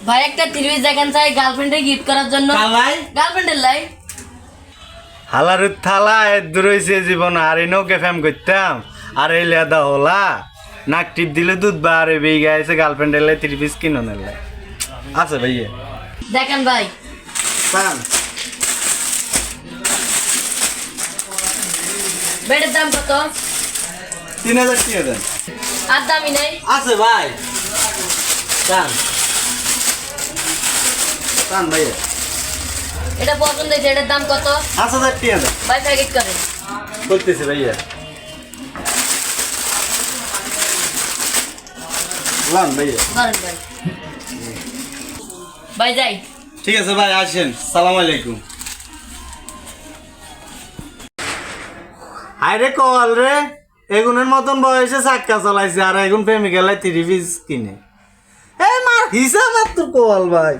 ভাই একটা 30 দেখেন চাই গার্লফ্রেন্ডে গিফট করার জন্য। ভাই গার্লফ্রেন্ডের লাই হালার থালা দূর হয়েছে জীবন আর এই নৌকে ফ্যাম করতাম আর এই লেদা হলা নাক টিপ দিলে দুধ বা আর বেই গাইছে গার্লফ্রেন্ড এলে 3 পিস কিনো নেলে আছে ভাইয়া দেখেন ভাই পান বেডের দাম কত? 3000 টাকা দেন আর দামি নেই। আছে ভাই চান পান ভাইয়া এটা পছন্দ হয়েছে, এটার দাম কত? 5000 টাকা দেন ভাই প্যাকেট করেন। করতেছে ভাইয়া লান ভাইয়া করেন ভাই। ভাই যাই। ঠিক আছে ভাই আসেন সালাম আলাইকুম আরে কল রে এগুনের মতন বয়সে চাক্কা চালাইছে আর এখন প্রেমিকালাই 3 পিস কিনে এই মার হিসাব মাত্র কল ভাই